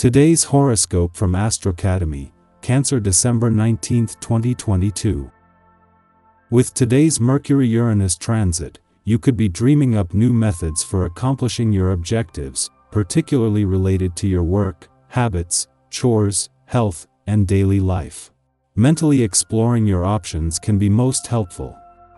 Today's horoscope from Astrocademy, Cancer, December 19, 2022. With today's Mercury-Uranus transit, you could be dreaming up new methods for accomplishing your objectives, particularly related to your work, habits, chores, health, and daily life. Mentally exploring your options can be most helpful.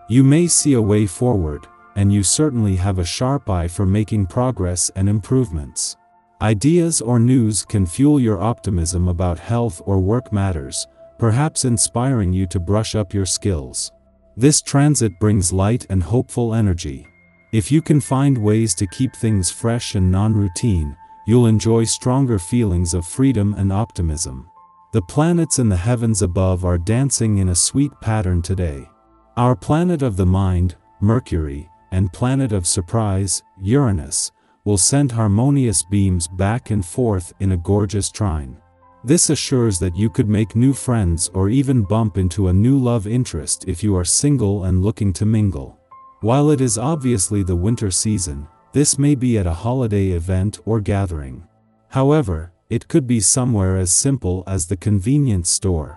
You may see a way forward, and you certainly have a sharp eye for making progress and improvements. Ideas or news can fuel your optimism about health or work matters, perhaps inspiring you to brush up your skills. This transit brings light and hopeful energy. If you can find ways to keep things fresh and non-routine, you'll enjoy stronger feelings of freedom and optimism. The planets in the heavens above are dancing in a sweet pattern today. Our planet of the mind, Mercury, and planet of surprise, Uranus, will send harmonious beams back and forth in a gorgeous trine. This assures that you could make new friends or even bump into a new love interest if you are single and looking to mingle. While it is obviously the winter season, this may be at a holiday event or gathering. However, it could be somewhere as simple as the convenience store.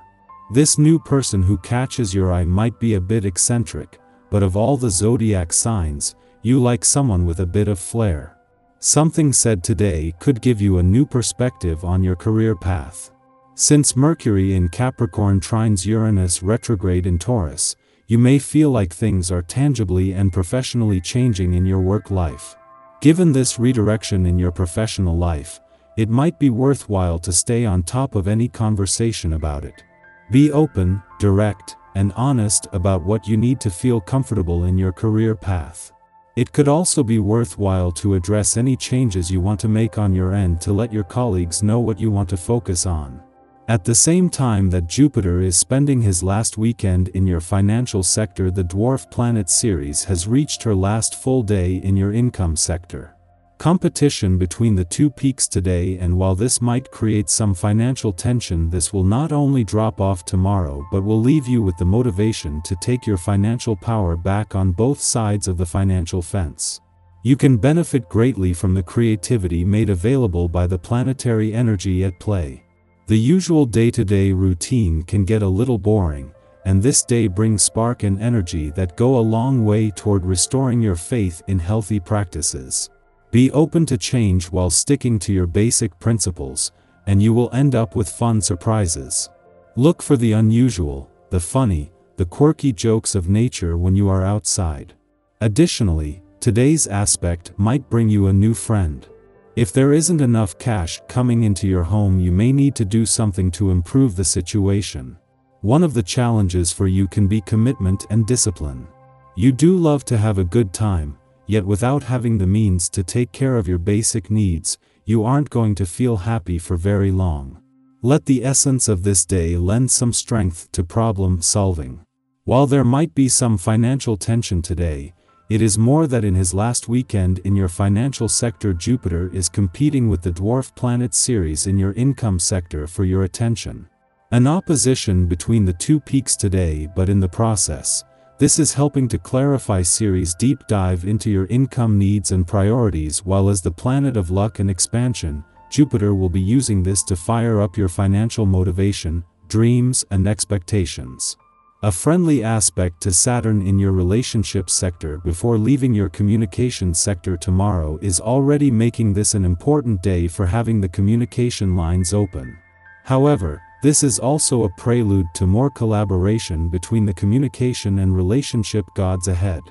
This new person who catches your eye might be a bit eccentric, but of all the zodiac signs, you like someone with a bit of flair. Something said today could give you a new perspective on your career path. Since Mercury in Capricorn trines Uranus retrograde in Taurus, you may feel like things are tangibly and professionally changing in your work life. Given this redirection in your professional life, it might be worthwhile to stay on top of any conversation about it. Be open, direct, and honest about what you need to feel comfortable in your career path. It could also be worthwhile to address any changes you want to make on your end to let your colleagues know what you want to focus on. At the same time that Jupiter is spending his last weekend in your financial sector, the dwarf planet Ceres has reached her last full day in your income sector. Competition between the two peaks today, and while this might create some financial tension, this will not only drop off tomorrow but will leave you with the motivation to take your financial power back on both sides of the financial fence. You can benefit greatly from the creativity made available by the planetary energy at play. The usual day-to-day routine can get a little boring, and this day brings spark and energy that go a long way toward restoring your faith in healthy practices. Be open to change while sticking to your basic principles, and you will end up with fun surprises. Look for the unusual, the funny, the quirky jokes of nature when you are outside. Additionally, today's aspect might bring you a new friend. If there isn't enough cash coming into your home, you may need to do something to improve the situation. One of the challenges for you can be commitment and discipline. You do love to have a good time, yet without having the means to take care of your basic needs, you aren't going to feel happy for very long. Let the essence of this day lend some strength to problem solving. While there might be some financial tension today, it is more that in his last weekend in your financial sector, Jupiter is competing with the dwarf planet Ceres in your income sector for your attention. An opposition between the two peaks today, but in the process, this is helping to clarify Ceres' deep dive into your income needs and priorities, while as the planet of luck and expansion, Jupiter will be using this to fire up your financial motivation, dreams, and expectations. A friendly aspect to Saturn in your relationships sector before leaving your communication sector tomorrow is already making this an important day for having the communication lines open. However, this is also a prelude to more collaboration between the communication and relationship gods ahead.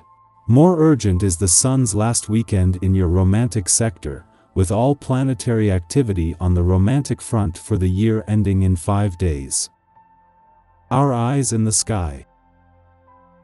More urgent is the Sun's last weekend in your romantic sector, with all planetary activity on the romantic front for the year ending in 5 days. Our eyes in the sky.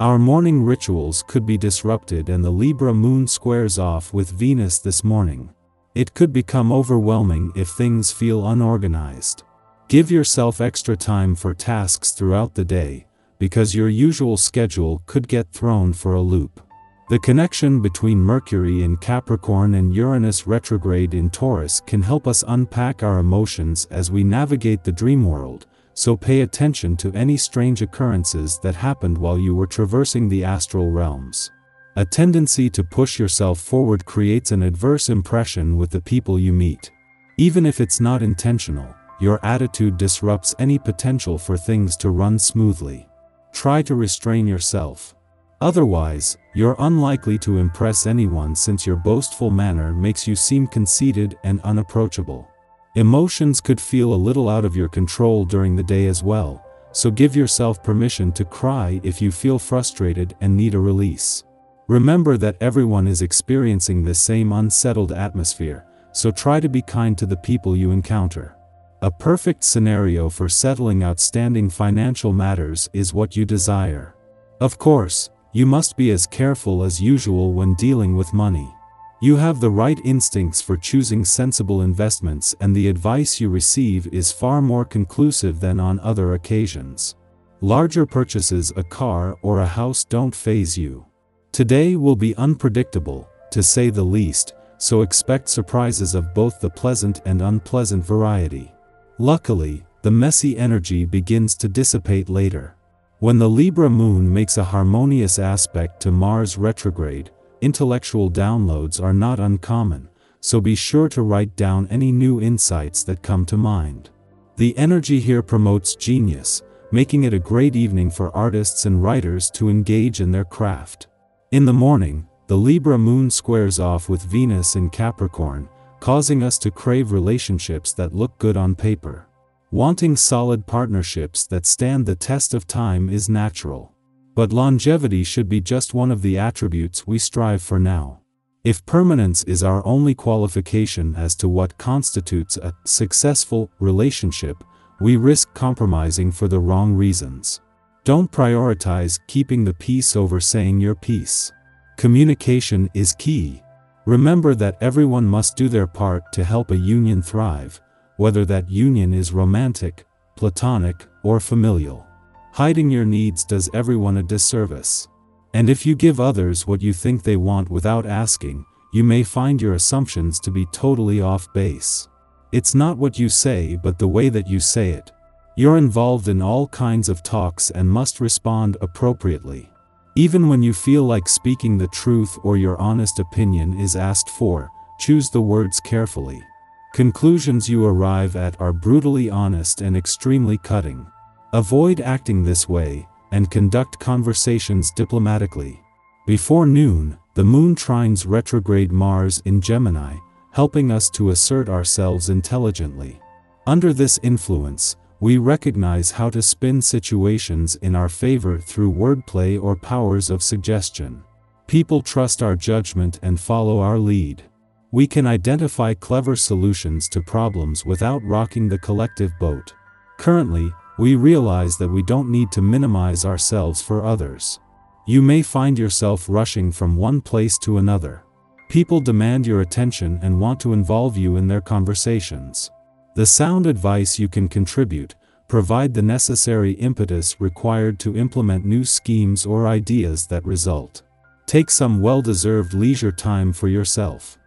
Our morning rituals could be disrupted, and the Libra moon squares off with Venus this morning. It could become overwhelming if things feel unorganized. Give yourself extra time for tasks throughout the day, because your usual schedule could get thrown for a loop. The connection between Mercury in Capricorn and Uranus retrograde in Taurus can help us unpack our emotions as we navigate the dream world, so pay attention to any strange occurrences that happened while you were traversing the astral realms. A tendency to push yourself forward creates an adverse impression with the people you meet. Even if it's not intentional, your attitude disrupts any potential for things to run smoothly. Try to restrain yourself. Otherwise, you're unlikely to impress anyone since your boastful manner makes you seem conceited and unapproachable. Emotions could feel a little out of your control during the day as well, so give yourself permission to cry if you feel frustrated and need a release. Remember that everyone is experiencing the same unsettled atmosphere, so try to be kind to the people you encounter. A perfect scenario for settling outstanding financial matters is what you desire. Of course, you must be as careful as usual when dealing with money. You have the right instincts for choosing sensible investments, and the advice you receive is far more conclusive than on other occasions. Larger purchases, a car or a house, don't faze you. Today will be unpredictable, to say the least, so expect surprises of both the pleasant and unpleasant variety. Luckily, the messy energy begins to dissipate later. When the Libra moon makes a harmonious aspect to Mars retrograde, intellectual downloads are not uncommon, so be sure to write down any new insights that come to mind. The energy here promotes genius, making it a great evening for artists and writers to engage in their craft. In the morning, the Libra moon squares off with Venus in Capricorn, causing us to crave relationships that look good on paper. Wanting solid partnerships that stand the test of time is natural. But longevity should be just one of the attributes we strive for now. If permanence is our only qualification as to what constitutes a successful relationship, we risk compromising for the wrong reasons. Don't prioritize keeping the peace over saying your piece. Communication is key. Remember that everyone must do their part to help a union thrive, whether that union is romantic, platonic, or familial. Hiding your needs does everyone a disservice. And if you give others what you think they want without asking, you may find your assumptions to be totally off base. It's not what you say but the way that you say it. You're involved in all kinds of talks and must respond appropriately. Even when you feel like speaking the truth or your honest opinion is asked for, choose the words carefully. Conclusions you arrive at are brutally honest and extremely cutting. Avoid acting this way, and conduct conversations diplomatically. Before noon, the moon trines retrograde Mars in Gemini, helping us to assert ourselves intelligently. Under this influence, we recognize how to spin situations in our favor through wordplay or powers of suggestion. People trust our judgment and follow our lead. We can identify clever solutions to problems without rocking the collective boat. Currently, we realize that we don't need to minimize ourselves for others. You may find yourself rushing from one place to another. People demand your attention and want to involve you in their conversations. The sound advice you can contribute, provide the necessary impetus required to implement new schemes or ideas that result. Take some well-deserved leisure time for yourself.